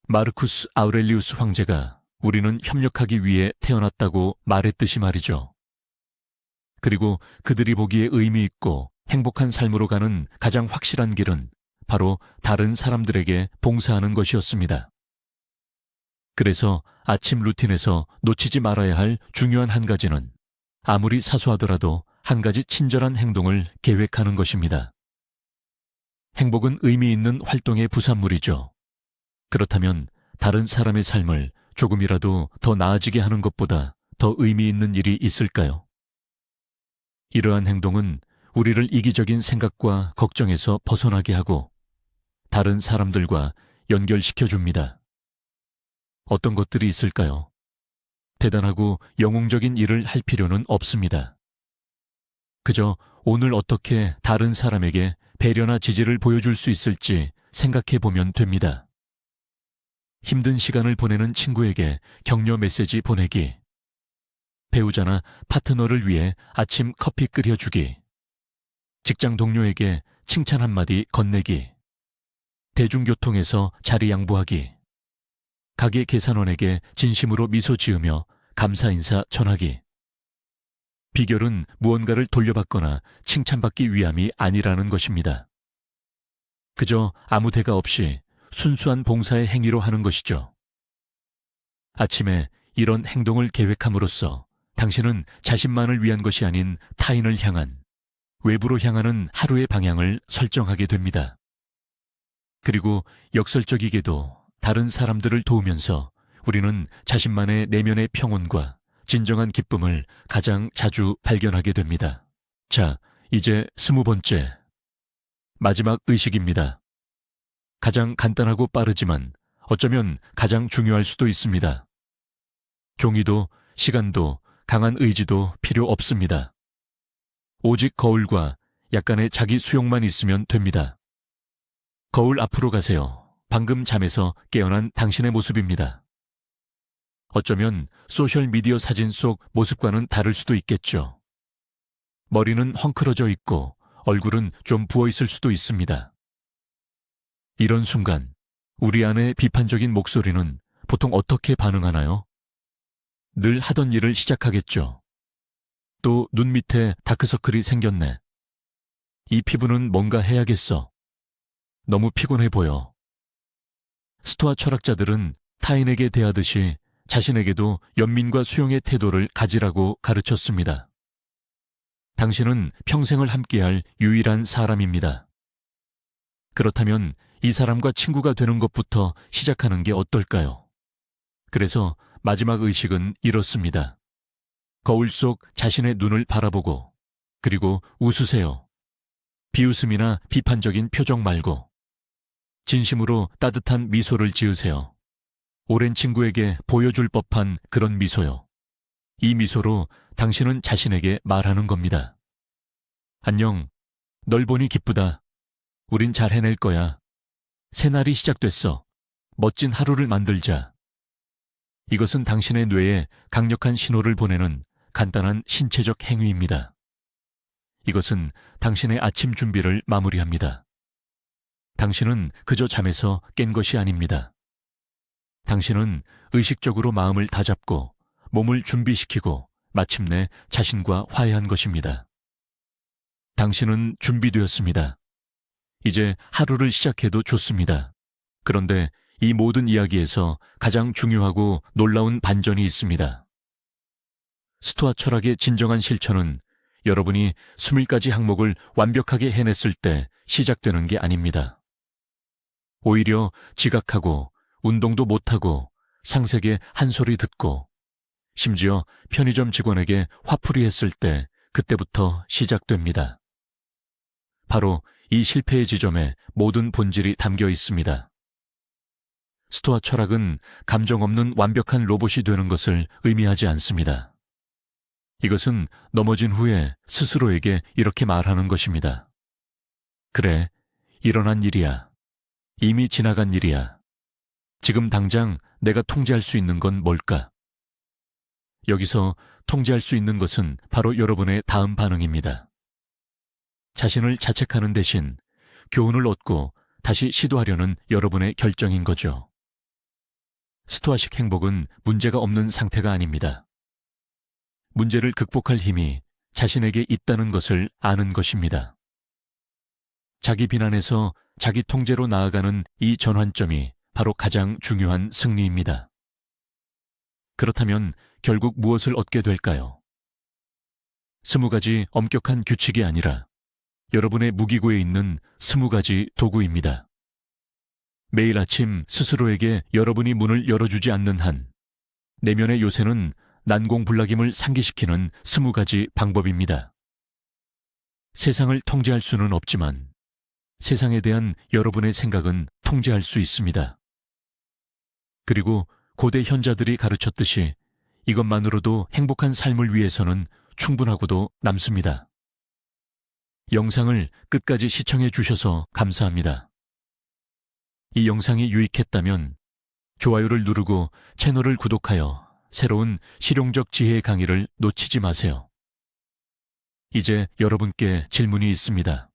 마르쿠스 아우렐리우스 황제가 우리는 협력하기 위해 태어났다고 말했듯이 말이죠. 그리고 그들이 보기에 의미 있고 행복한 삶으로 가는 가장 확실한 길은 바로 다른 사람들에게 봉사하는 것이었습니다. 그래서 아침 루틴에서 놓치지 말아야 할 중요한 한 가지는 아무리 사소하더라도 한 가지 친절한 행동을 계획하는 것입니다. 행복은 의미 있는 활동의 부산물이죠. 그렇다면 다른 사람의 삶을 조금이라도 더 나아지게 하는 것보다 더 의미 있는 일이 있을까요? 이러한 행동은 우리를 이기적인 생각과 걱정에서 벗어나게 하고 다른 사람들과 연결시켜 줍니다. 어떤 것들이 있을까요? 대단하고 영웅적인 일을 할 필요는 없습니다. 그저 오늘 어떻게 다른 사람에게 배려나 지지를 보여줄 수 있을지 생각해 보면 됩니다. 힘든 시간을 보내는 친구에게 격려 메시지 보내기, 배우자나 파트너를 위해 아침 커피 끓여주기, 직장 동료에게 칭찬 한마디 건네기, 대중교통에서 자리 양보하기, 가게 계산원에게 진심으로 미소 지으며 감사 인사 전하기. 비결은 무언가를 돌려받거나 칭찬받기 위함이 아니라는 것입니다. 그저 아무 대가 없이 순수한 봉사의 행위로 하는 것이죠. 아침에 이런 행동을 계획함으로써 당신은 자신만을 위한 것이 아닌 타인을 향한, 외부로 향하는 하루의 방향을 설정하게 됩니다. 그리고 역설적이게도 다른 사람들을 도우면서 우리는 자신만의 내면의 평온과 진정한 기쁨을 가장 자주 발견하게 됩니다. 자, 이제 20번째. 마지막 의식입니다. 가장 간단하고 빠르지만 어쩌면 가장 중요할 수도 있습니다. 종이도 시간도 강한 의지도 필요 없습니다. 오직 거울과 약간의 자기 수용만 있으면 됩니다. 거울 앞으로 가세요. 방금 잠에서 깨어난 당신의 모습입니다. 어쩌면 소셜미디어 사진 속 모습과는 다를 수도 있겠죠. 머리는 헝클어져 있고 얼굴은 좀 부어 있을 수도 있습니다. 이런 순간 우리 안의 비판적인 목소리는 보통 어떻게 반응하나요? 늘 하던 일을 시작하겠죠. 또 눈 밑에 다크서클이 생겼네. 이 피부는 뭔가 해야겠어. 너무 피곤해 보여. 스토아 철학자들은 타인에게 대하듯이 자신에게도 연민과 수용의 태도를 가지라고 가르쳤습니다. 당신은 평생을 함께할 유일한 사람입니다. 그렇다면 이 사람과 친구가 되는 것부터 시작하는 게 어떨까요? 그래서 마지막 의식은 이렇습니다. 거울 속 자신의 눈을 바라보고 그리고 웃으세요. 비웃음이나 비판적인 표정 말고 진심으로 따뜻한 미소를 지으세요. 오랜 친구에게 보여줄 법한 그런 미소요. 이 미소로 당신은 자신에게 말하는 겁니다. 안녕, 널 보니 기쁘다. 우린 잘 해낼 거야. 새날이 시작됐어. 멋진 하루를 만들자. 이것은 당신의 뇌에 강력한 신호를 보내는 간단한 신체적 행위입니다. 이것은 당신의 아침 준비를 마무리합니다. 당신은 그저 잠에서 깬 것이 아닙니다. 당신은 의식적으로 마음을 다잡고 몸을 준비시키고 마침내 자신과 화해한 것입니다. 당신은 준비되었습니다. 이제 하루를 시작해도 좋습니다. 그런데 이 모든 이야기에서 가장 중요하고 놀라운 반전이 있습니다. 스토아 철학의 진정한 실천은 여러분이 21가지 항목을 완벽하게 해냈을 때 시작되는 게 아닙니다. 오히려 지각하고 운동도 못하고 상세게 한 소리 듣고 심지어 편의점 직원에게 화풀이 했을 때 그때부터 시작됩니다. 바로 이 실패의 지점에 모든 본질이 담겨 있습니다. 스토아 철학은 감정 없는 완벽한 로봇이 되는 것을 의미하지 않습니다. 이것은 넘어진 후에 스스로에게 이렇게 말하는 것입니다. 그래, 일어난 일이야. 이미 지나간 일이야. 지금 당장 내가 통제할 수 있는 건 뭘까? 여기서 통제할 수 있는 것은 바로 여러분의 다음 반응입니다. 자신을 자책하는 대신 교훈을 얻고 다시 시도하려는 여러분의 결정인 거죠. 스토아식 행복은 문제가 없는 상태가 아닙니다. 문제를 극복할 힘이 자신에게 있다는 것을 아는 것입니다. 자기 비난에서 자기 통제로 나아가는 이 전환점이 바로 가장 중요한 승리입니다. 그렇다면 결국 무엇을 얻게 될까요? 20가지 엄격한 규칙이 아니라 여러분의 무기고에 있는 20가지 도구입니다. 매일 아침 스스로에게 여러분이 문을 열어주지 않는 한 내면의 요새는 난공불락임을 상기시키는 20가지 방법입니다. 세상을 통제할 수는 없지만 세상에 대한 여러분의 생각은 통제할 수 있습니다. 그리고 고대 현자들이 가르쳤듯이 이것만으로도 행복한 삶을 위해서는 충분하고도 남습니다. 영상을 끝까지 시청해 주셔서 감사합니다. 이 영상이 유익했다면 좋아요를 누르고 채널을 구독하여 새로운 실용적 지혜의 강의를 놓치지 마세요. 이제 여러분께 질문이 있습니다.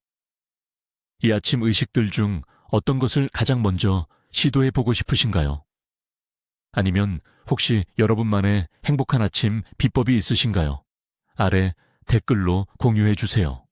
이 아침 의식들 중 어떤 것을 가장 먼저 시도해 보고 싶으신가요? 아니면 혹시 여러분만의 행복한 아침 비법이 있으신가요? 아래 댓글로 공유해 주세요.